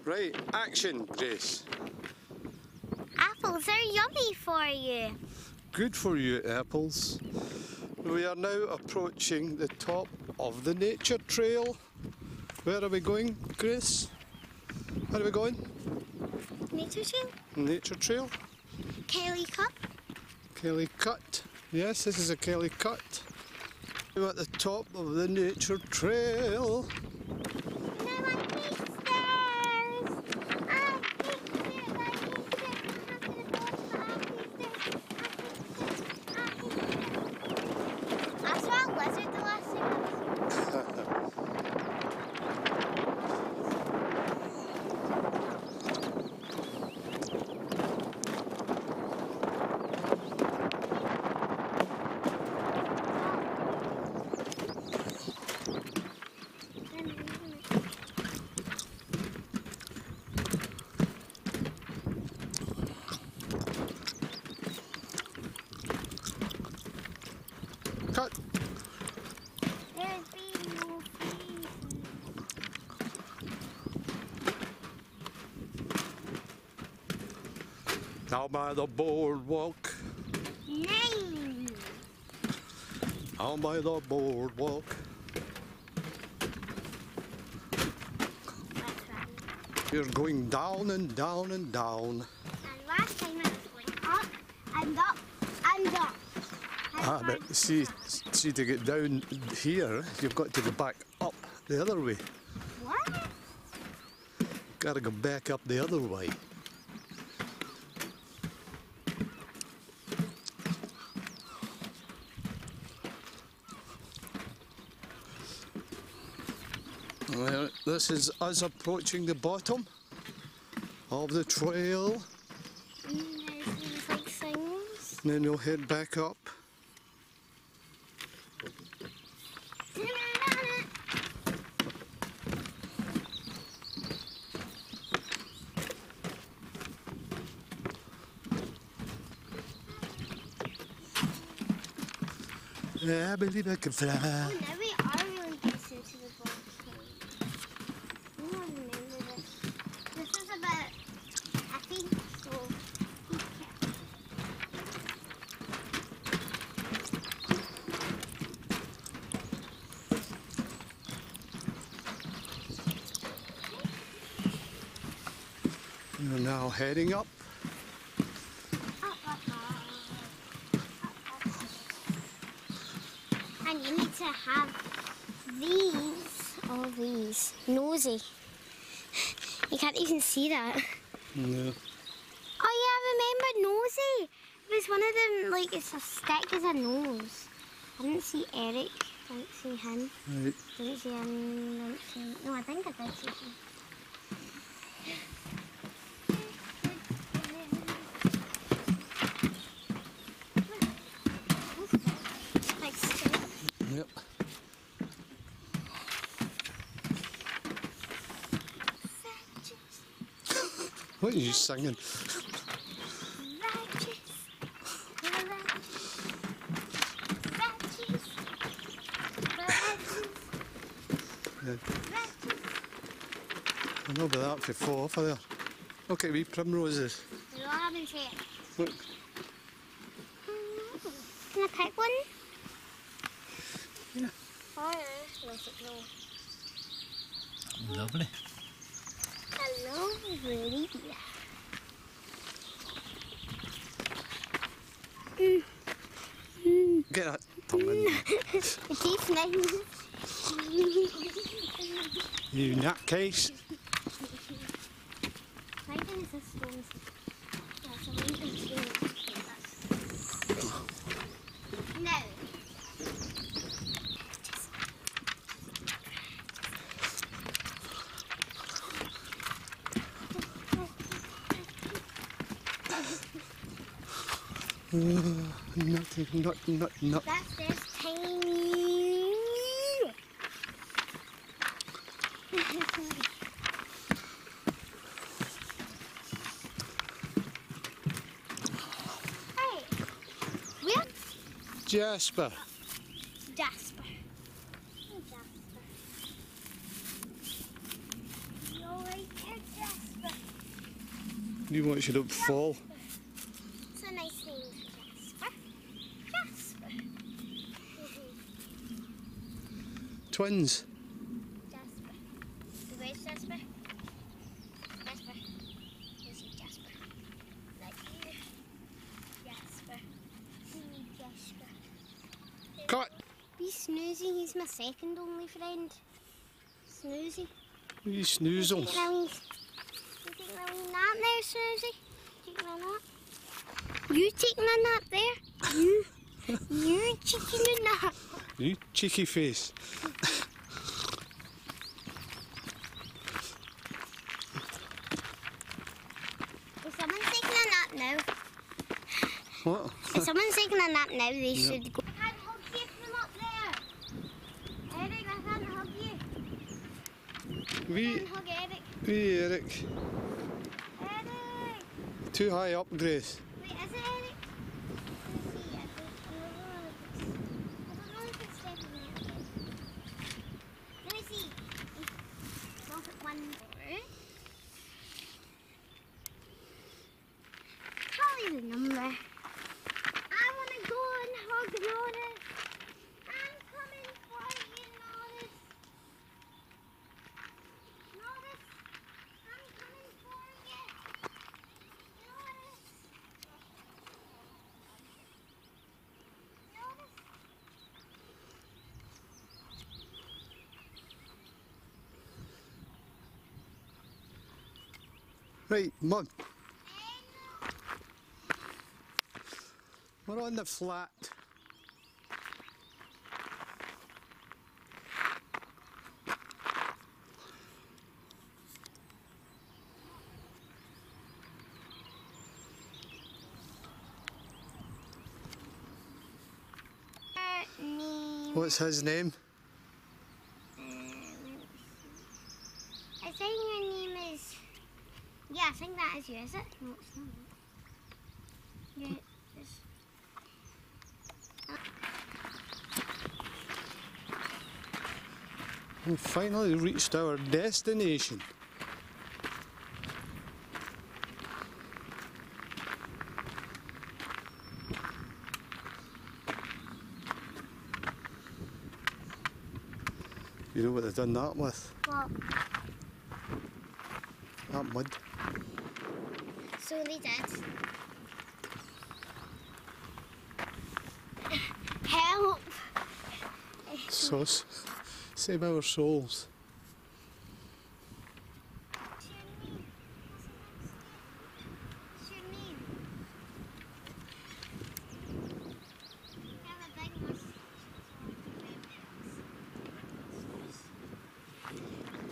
Right, action, Grace. Apples are yummy for you. Good for you, apples. We are now approaching the top of the nature trail. Where are we going, Grace? Where are we going? Nature trail? Nature trail. Kelly Cup. Kelly Cut. Yes, this is a Kelly Cut. We're at the top of the nature trail. Cut. There's been no freezing. Down by the boardwalk. Nine. Down by the boardwalk. That's right. You're going down and down and down. And last time I was going up and up and up. Ah, but see to get down here, you've got to go back up the other way. What? Gotta go back up the other way. Well, this is us approaching the bottom of the trail. There's these like things. And then we'll head back up. I believe I can fly. Oh, now we are really getting to the bottom. I don't remember this. This is about, I think so. We're now heading up. And you need to have these, all these, nosy. You can't even see that. No. Oh yeah, I remember nosy. It was one of them, like it's a stick as a nose. I didn't see Eric, I didn't see him. Right. Didn't see him, didn't see him. No, I think I did see him. Yep. What are you singing? Yeah. I know about that if you fall off of there. Look at wee primroses. No, I haven't seen it. Look. Can I pick one? Yeah. Oh yeah, let it go. Lovely. Hello, really. Get that tongue in there. Teeth nice. You nutcase. My goodness, this stone's. That's a really stone. No. Nothing, not. That's this tiny. Hey, where? Jasper. Jasper. Hey, Jasper. You're right there, Jasper. You want you don't fall. It's a nice name for Jasper. Jasper. Twins. Jasper. Where's Jasper? Jasper. Where's Jasper? Like here. Jasper. Jasper. Cut! Be Snoozy, he's my second only friend. Snoozy. You snoozles. You taking a wee nap there, Snoozy? Taking a nap? You taking a nap there? You taking a nap? You cheeky face. If someone's taking a nap now, What? if someone's taking a nap now, they should go. I can't hug you from up there. Eric, I can't hug you. I can't hug Eric. Wee Eric. Eric! Too high up, Grace. Wait, is it Eric? Let me see. I don't know if it's stepping there. Let me see. Look at one more. Probably the number. I want to go and hug Norris. I'm coming for you, Norris. Norris, I'm coming for you. Norris. Norris. Right, Mug. We're on the flat. What's his name? I think your name is. Yeah, I think that is you, is it? No, it's not. Yeah, it's. We finally reached our destination. You know what they've done that with? What? That mud. So they did. Help! Sauce. Save our souls.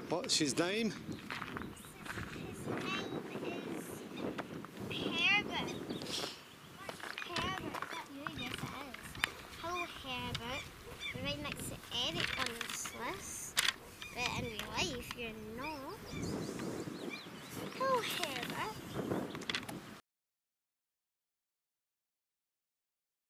What's his name?